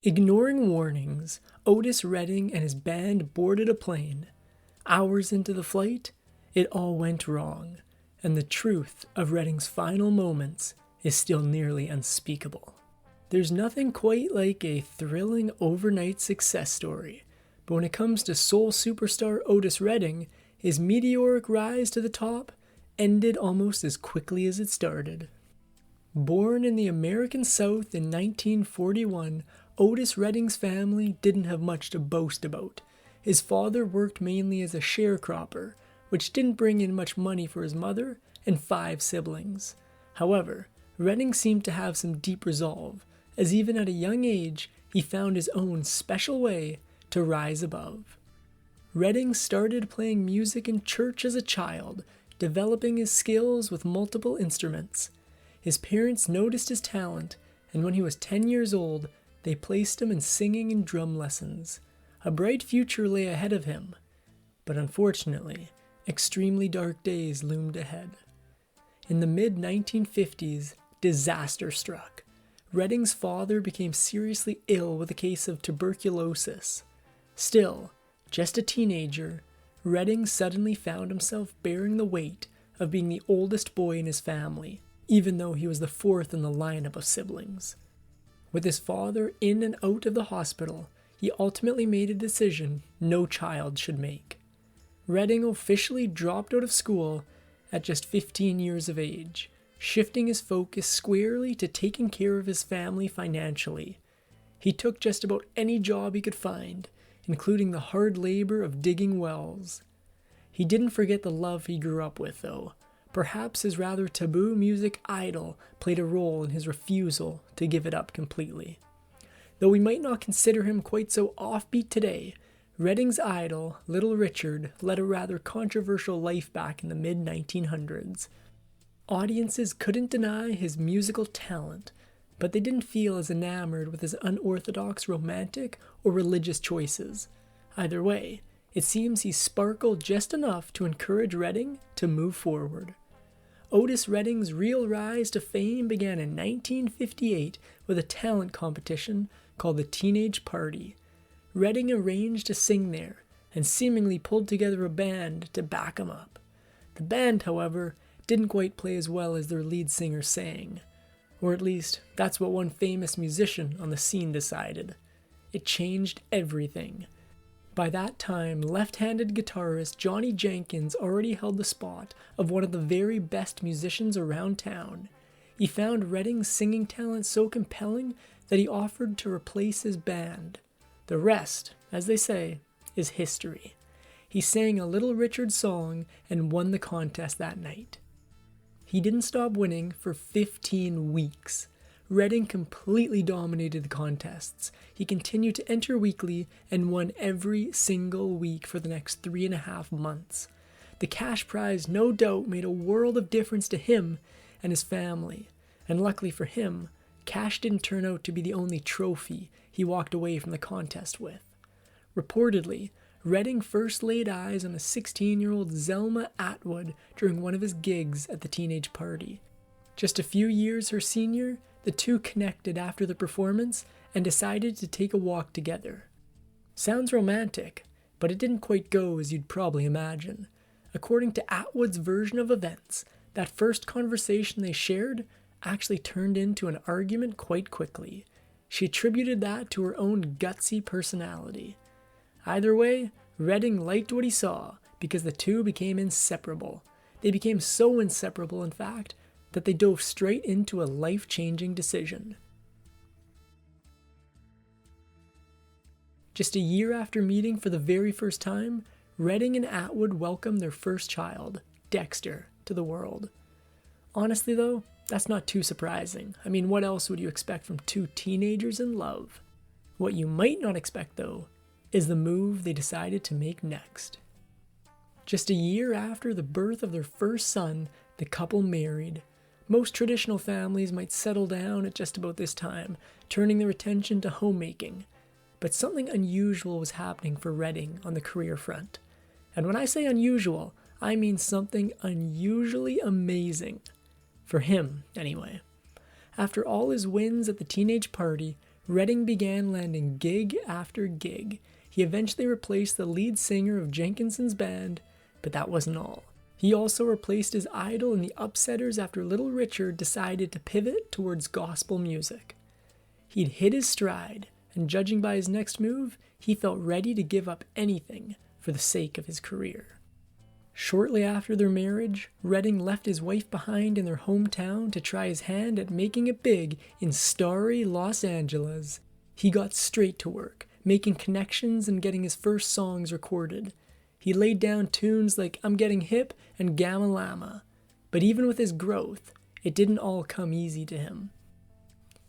Ignoring warnings, Otis Redding and his band boarded a plane. Hours into the flight, it all went wrong, and the truth of Redding's final moments is still nearly unspeakable. There's nothing quite like a thrilling overnight success story, but when it comes to soul superstar Otis Redding, his meteoric rise to the top ended almost as quickly as it started. Born in the American South in 1941, Otis Redding's family didn't have much to boast about. His father worked mainly as a sharecropper, which didn't bring in much money for his mother and 5 siblings. However, Redding seemed to have some deep resolve, as even at a young age, he found his own special way to rise above. Redding started playing music in church as a child, developing his skills with multiple instruments. His parents noticed his talent, and when he was 10 years old, they placed him in singing and drum lessons. A bright future lay ahead of him, but unfortunately, extremely dark days loomed ahead. In the mid-1950s, disaster struck. Redding's father became seriously ill with a case of tuberculosis. Still, just a teenager, Redding suddenly found himself bearing the weight of being the oldest boy in his family, even though he was the 4th in the lineup of siblings. With his father in and out of the hospital, he ultimately made a decision no child should make. Redding officially dropped out of school at just 15 years of age, shifting his focus squarely to taking care of his family financially. He took just about any job he could find, including the hard labor of digging wells. He didn't forget the love he grew up with, though. Perhaps his rather taboo music Idol played a role in his refusal to give it up completely. Though we might not consider him quite so offbeat today, Redding's idol, Little Richard, led a rather controversial life back in the mid-1900s. Audiences couldn't deny his musical talent, but they didn't feel as enamored with his unorthodox romantic or religious choices. Either way, it seems he sparkled just enough to encourage Redding to move forward. Otis Redding's real rise to fame began in 1958 with a talent competition called the Teenage Party. Redding arranged to sing there and seemingly pulled together a band to back him up. The band, however, didn't quite play as well as their lead singer sang. Or at least, that's what one famous musician on the scene decided. It changed everything. By that time, left-handed guitarist Johnny Jenkins already held the spot of one of the very best musicians around town. He found Redding's singing talent so compelling that he offered to replace his band. The rest, as they say, is history. He sang a Little Richard song and won the contest that night. He didn't stop winning for 15 weeks. Redding completely dominated the contests. He continued to enter weekly and won every single week for the next 3.5 months. The cash prize no doubt made a world of difference to him and his family. And luckily for him, cash didn't turn out to be the only trophy he walked away from the contest with. Reportedly, Redding first laid eyes on a 16-year-old Zelma Atwood during one of his gigs at the Teenage Party. Just a few years her senior, the two connected after the performance and decided to take a walk together. Sounds romantic, but it didn't quite go as you'd probably imagine. According to Atwood's version of events, that first conversation they shared actually turned into an argument quite quickly. She attributed that to her own gutsy personality. Either way, Redding liked what he saw because the two became inseparable. They became so inseparable, in fact, that they dove straight into a life-changing decision. Just a year after meeting for the very first time, Redding and Atwood welcomed their first child, Dexter, to the world. Honestly though, that's not too surprising. I mean, what else would you expect from two teenagers in love? What you might not expect though, is the move they decided to make next. Just a year after the birth of their first son, the couple married. Most traditional families might settle down at just about this time, turning their attention to homemaking. But something unusual was happening for Redding on the career front. And when I say unusual, I mean something unusually amazing. For him, anyway. After all his wins at the Teenage Party, Redding began landing gig after gig. He eventually replaced the lead singer of Jenkinson's band, but that wasn't all. He also replaced his idol in the Upsetters after Little Richard decided to pivot towards gospel music. He'd hit his stride, and judging by his next move, he felt ready to give up anything for the sake of his career. Shortly after their marriage, Redding left his wife behind in their hometown to try his hand at making it big in starry Los Angeles. He got straight to work, making connections and getting his first songs recorded. He laid down tunes like I'm Getting Hip and Gamma Llama. But even with his growth, it didn't all come easy to him.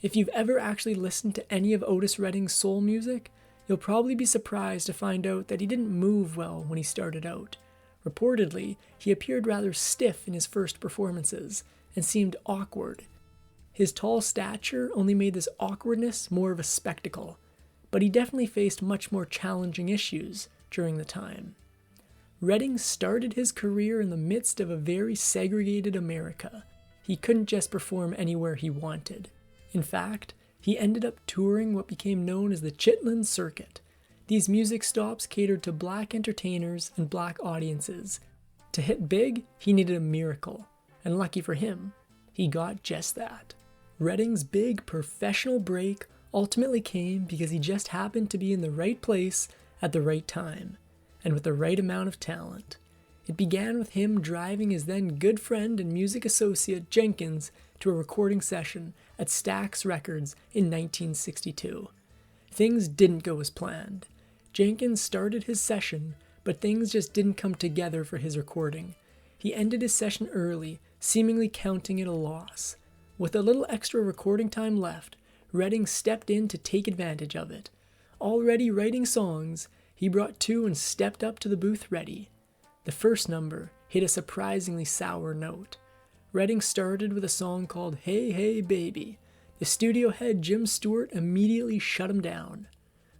If you've ever actually listened to any of Otis Redding's soul music, you'll probably be surprised to find out that he didn't move well when he started out. Reportedly, he appeared rather stiff in his first performances and seemed awkward. His tall stature only made this awkwardness more of a spectacle, but he definitely faced much more challenging issues during the time. Redding started his career in the midst of a very segregated America. He couldn't just perform anywhere he wanted. In fact, he ended up touring what became known as the Chitlin Circuit. These music stops catered to black entertainers and black audiences. To hit big, he needed a miracle, and lucky for him, he got just that. Redding's big professional break ultimately came because he just happened to be in the right place at the right time, and with the right amount of talent. It began with him driving his then good friend and music associate Jenkins to a recording session at Stax Records in 1962. Things didn't go as planned. Jenkins started his session, but things just didn't come together for his recording. He ended his session early, seemingly counting it a loss. With a little extra recording time left, Redding stepped in to take advantage of it. Already writing songs, he brought two and stepped up to the booth ready. The first number hit a surprisingly sour note. Redding started with a song called Hey Hey Baby. The studio head Jim Stewart immediately shut him down.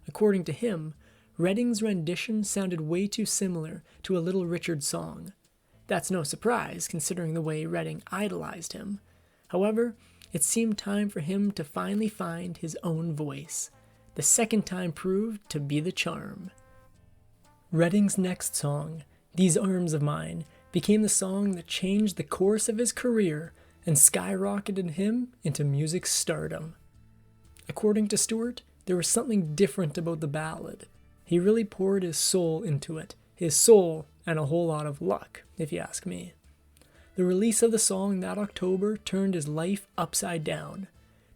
According to him, Redding's rendition sounded way too similar to a Little Richard song. That's no surprise considering the way Redding idolized him. However, it seemed time for him to finally find his own voice. The second time proved to be the charm. Redding's next song, These Arms of Mine, became the song that changed the course of his career and skyrocketed him into music stardom. According to Stewart, there was something different about the ballad. He really poured his soul into it, his soul and a whole lot of luck, if you ask me. The release of the song that October turned his life upside down.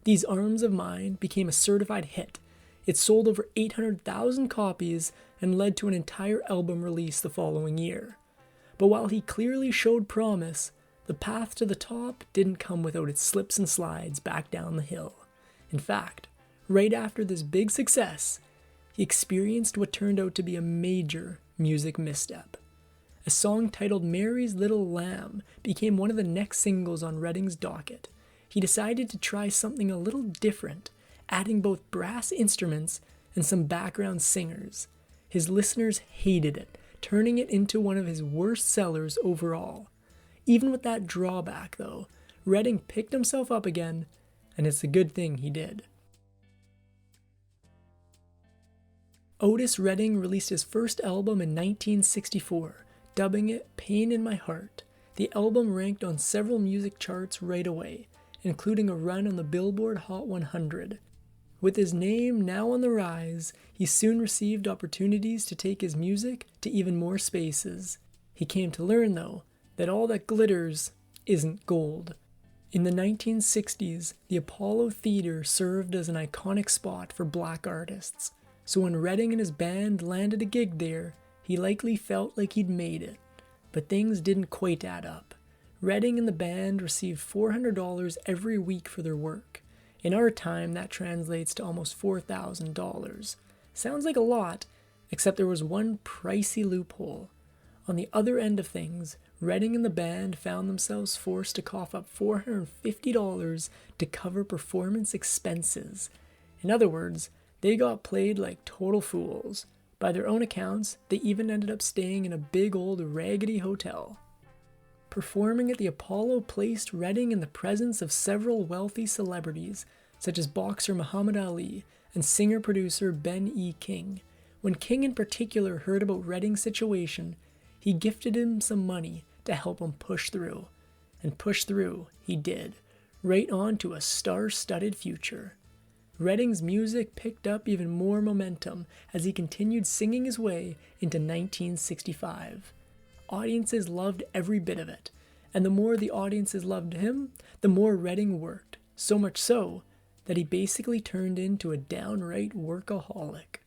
These Arms of Mine became a certified hit. It sold over 800,000 copies and led to an entire album release the following year. But while he clearly showed promise, the path to the top didn't come without its slips and slides back down the hill. In fact, right after this big success, he experienced what turned out to be a major music misstep. A song titled Mary's Little Lamb became one of the next singles on Redding's docket. He decided to try something a little different, adding both brass instruments and some background singers. His listeners hated it, turning it into one of his worst sellers overall. Even with that drawback, though, Redding picked himself up again, and it's a good thing he did. Otis Redding released his first album in 1964, dubbing it Pain in My Heart. The album ranked on several music charts right away, including a run on the Billboard Hot 100. With his name now on the rise, he soon received opportunities to take his music to even more spaces. He came to learn, though, that all that glitters isn't gold. In the 1960s, the Apollo Theater served as an iconic spot for black artists. So when Redding and his band landed a gig there, he likely felt like he'd made it. But things didn't quite add up. Redding and the band received $400 every week for their work. In our time, that translates to almost $4,000. Sounds like a lot, except there was one pricey loophole. On the other end of things, Redding and the band found themselves forced to cough up $450 to cover performance expenses. In other words, they got played like total fools. By their own accounts, they even ended up staying in a big old raggedy hotel. Performing at the Apollo placed Redding in the presence of several wealthy celebrities, such as boxer Muhammad Ali and singer-producer Ben E. King. When King in particular heard about Redding's situation, he gifted him some money to help him push through. And push through he did, right on to a star-studded future. Redding's music picked up even more momentum as he continued singing his way into 1965. Audiences loved every bit of it, and the more the audiences loved him, the more Redding worked, so much so that he basically turned into a downright workaholic.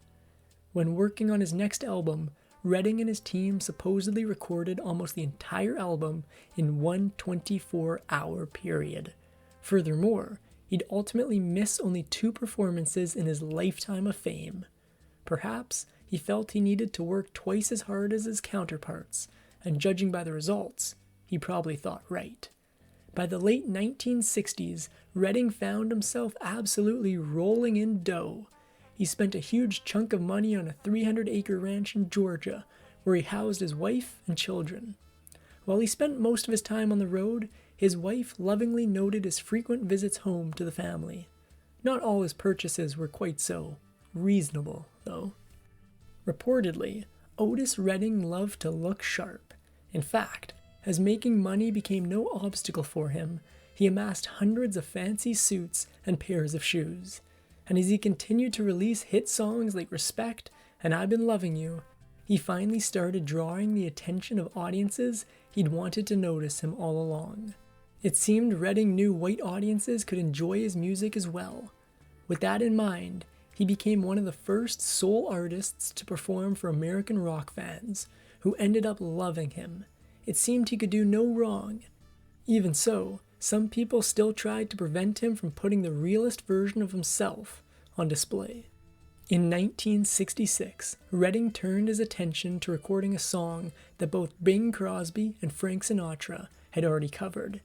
When working on his next album, Redding and his team supposedly recorded almost the entire album in one 24-hour period. Furthermore, he'd ultimately miss only 2 performances in his lifetime of fame. Perhaps he felt he needed to work twice as hard as his counterparts, and judging by the results, he probably thought right. By the late 1960s, Redding found himself absolutely rolling in dough. He spent a huge chunk of money on a 300-acre ranch in Georgia, where he housed his wife and children. While he spent most of his time on the road, his wife lovingly noted his frequent visits home to the family. Not all his purchases were quite so reasonable, though. Reportedly, Otis Redding loved to look sharp. In fact, as making money became no obstacle for him, he amassed hundreds of fancy suits and pairs of shoes. And as he continued to release hit songs like Respect and I've Been Loving You, he finally started drawing the attention of audiences he'd wanted to notice him all along. It seemed Redding knew white audiences could enjoy his music as well. With that in mind, he became one of the first soul artists to perform for American rock fans, who ended up loving him. It seemed he could do no wrong. Even so, some people still tried to prevent him from putting the realest version of himself on display. In 1966, Redding turned his attention to recording a song that both Bing Crosby and Frank Sinatra had already covered.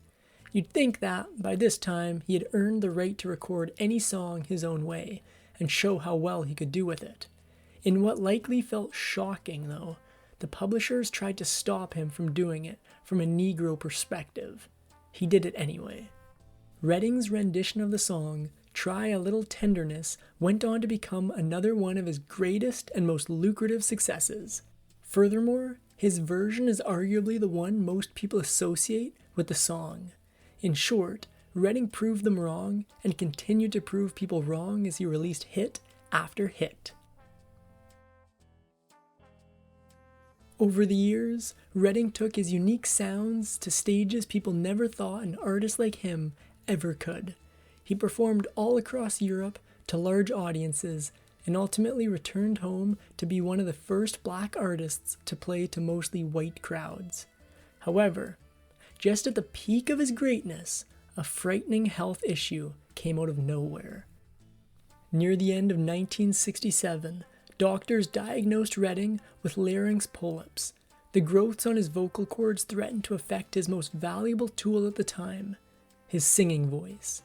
You'd think that, by this time, he had earned the right to record any song his own way, and show how well he could do with it. In what likely felt shocking, though, the publishers tried to stop him from doing it from a Negro perspective. He did it anyway. Redding's rendition of the song, Try a Little Tenderness, went on to become another one of his greatest and most lucrative successes. Furthermore, his version is arguably the one most people associate with the song. In short, Redding proved them wrong and continued to prove people wrong as he released hit after hit. Over the years, Redding took his unique sounds to stages people never thought an artist like him ever could. He performed all across Europe to large audiences and ultimately returned home to be one of the first black artists to play to mostly white crowds. However, just at the peak of his greatness, a frightening health issue came out of nowhere. Near the end of 1967, doctors diagnosed Redding with larynx polyps. The growths on his vocal cords threatened to affect his most valuable tool at the time, his singing voice.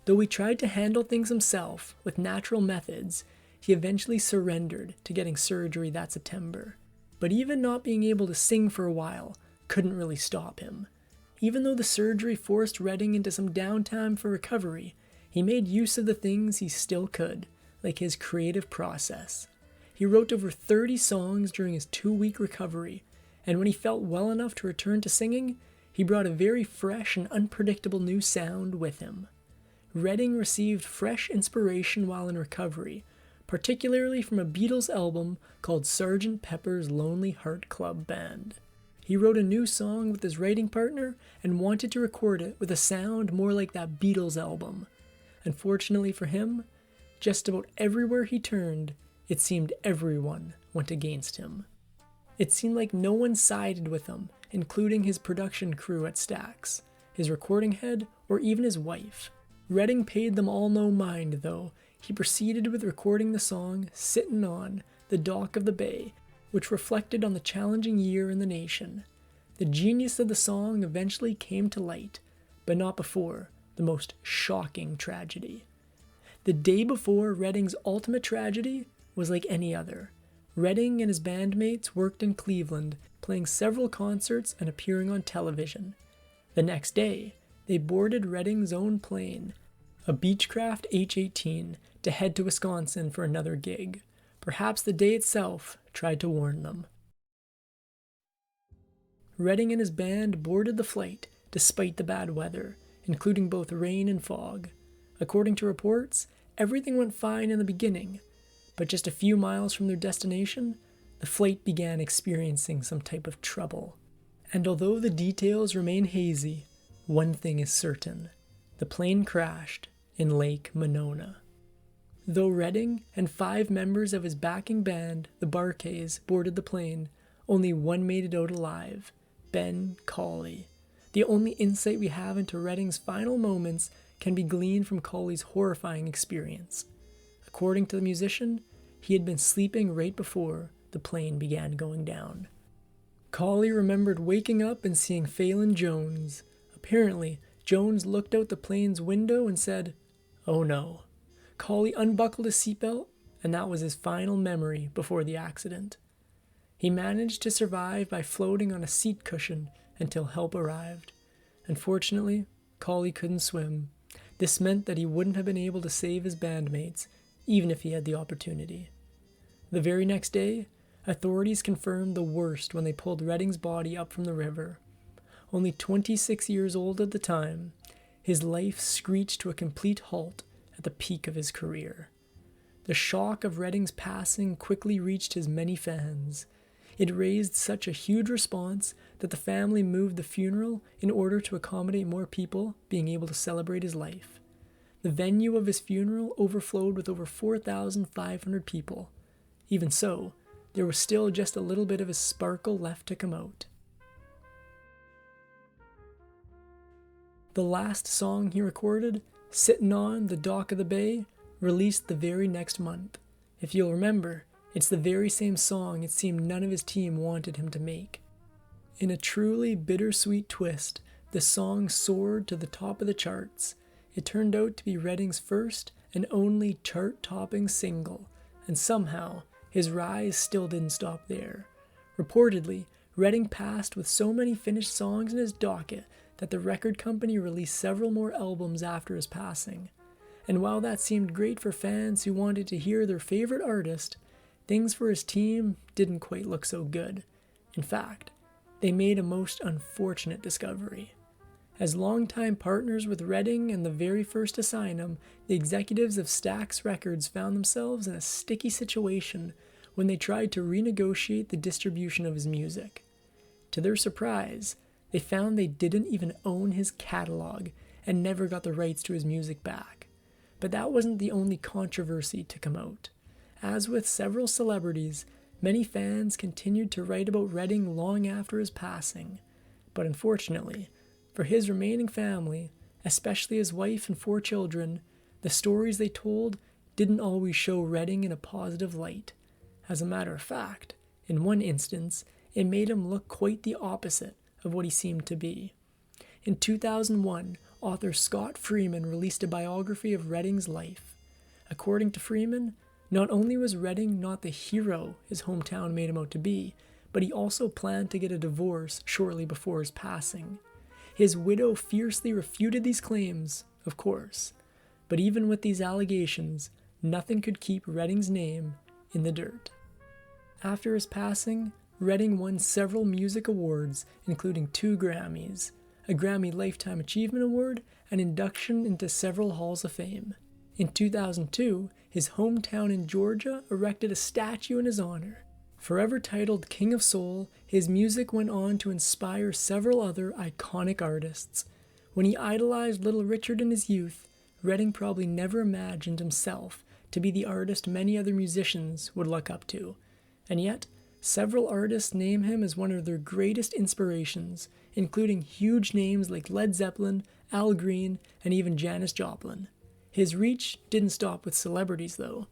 Though he tried to handle things himself with natural methods, he eventually surrendered to getting surgery that September. But even not being able to sing for a while couldn't really stop him. Even though the surgery forced Redding into some downtime for recovery, he made use of the things he still could, like his creative process. He wrote over 30 songs during his 2-week recovery, and when he felt well enough to return to singing, he brought a very fresh and unpredictable new sound with him. Redding received fresh inspiration while in recovery, particularly from a Beatles album called Sgt. Pepper's Lonely Heart Club Band. He wrote a new song with his writing partner and wanted to record it with a sound more like that Beatles album. Unfortunately for him, just about everywhere he turned, it seemed everyone went against him. It seemed like no one sided with him, including his production crew at Stax, his recording head, or even his wife. Redding paid them all no mind, though. He proceeded with recording the song Sittin' On the Dock of the Bay, which reflected on the challenging year in the nation. The genius of the song eventually came to light, but not before the most shocking tragedy. The day before Redding's ultimate tragedy was like any other. Redding and his bandmates worked in Cleveland, playing several concerts and appearing on television. The next day, they boarded Redding's own plane, a Beechcraft H-18 to head to Wisconsin for another gig. Perhaps the day itself tried to warn them. Redding and his band boarded the flight despite the bad weather, including both rain and fog. According to reports, everything went fine in the beginning, but just a few miles from their destination, the flight began experiencing some type of trouble. And although the details remain hazy, one thing is certain: the plane crashed in Lake Monona. Though Redding and 5 members of his backing band, the Barkays, boarded the plane, only one made it out alive: Ben Cawley. The only insight we have into Redding's final moments can be gleaned from Cawley's horrifying experience. According to the musician, he had been sleeping right before the plane began going down. Cawley remembered waking up and seeing Phelan Jones. Apparently, Jones looked out the plane's window and said, "Oh no." Cawley unbuckled his seatbelt, and that was his final memory before the accident. He managed to survive by floating on a seat cushion until help arrived. Unfortunately, Cawley couldn't swim. This meant that he wouldn't have been able to save his bandmates, even if he had the opportunity. The very next day, authorities confirmed the worst when they pulled Redding's body up from the river. Only 26 years old at the time, his life screeched to a complete halt at the peak of his career. The shock of Redding's passing quickly reached his many fans. It raised such a huge response that the family moved the funeral in order to accommodate more people being able to celebrate his life. The venue of his funeral overflowed with over 4,500 people. Even so, there was still just a little bit of his sparkle left to come out. The last song he recorded, "Sittin' on the Dock of the Bay," released the very next month. If you'll remember, it's the very same song it seemed none of his team wanted him to make. In a truly bittersweet twist, the song soared to the top of the charts. It turned out to be Redding's first and only chart-topping single, and somehow, his rise still didn't stop there. Reportedly, Redding passed with so many finished songs in his docket that the record company released several more albums after his passing. And while that seemed great for fans who wanted to hear their favorite artist, things for his team didn't quite look so good. In fact, they made a most unfortunate discovery. As longtime partners with Redding and the very first to sign him, the executives of Stax Records found themselves in a sticky situation when they tried to renegotiate the distribution of his music. To their surprise, they found they didn't even own his catalog and never got the rights to his music back. But that wasn't the only controversy to come out. As with several celebrities, many fans continued to write about Redding long after his passing. But unfortunately, for his remaining family, especially his wife and 4 children, the stories they told didn't always show Redding in a positive light. As a matter of fact, in one instance, it made him look quite the opposite of what he seemed to be. In 2001, author Scott Freeman released a biography of Redding's life. According to Freeman, not only was Redding not the hero his hometown made him out to be, but he also planned to get a divorce shortly before his passing. His widow fiercely refuted these claims, of course, but even with these allegations, nothing could keep Redding's name in the dirt. After his passing, Redding won several music awards, including 2 Grammys, a Grammy Lifetime Achievement Award, and induction into several halls of fame. In 2002, his hometown in Georgia erected a statue in his honor. Forever titled King of Soul, his music went on to inspire several other iconic artists. When he idolized Little Richard in his youth, Redding probably never imagined himself to be the artist many other musicians would look up to. And yet, several artists name him as one of their greatest inspirations, including huge names like Led Zeppelin, Al Green, and even Janis Joplin. His reach didn't stop with celebrities, though.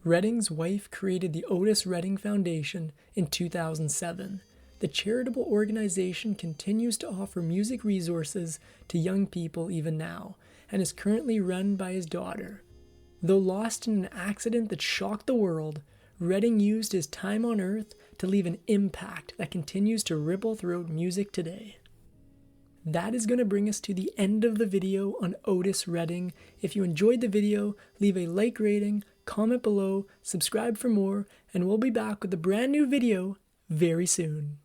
Redding's wife created the Otis Redding Foundation in 2007. The charitable organization continues to offer music resources to young people even now, and is currently run by his daughter. Though lost in an accident that shocked the world, Redding used his time on Earth to leave an impact that continues to ripple throughout music today. that is going to bring us to the end of the video on Otis Redding. If you enjoyed the video, leave a like rating, comment below, subscribe for more, and we'll be back with a brand new video very soon.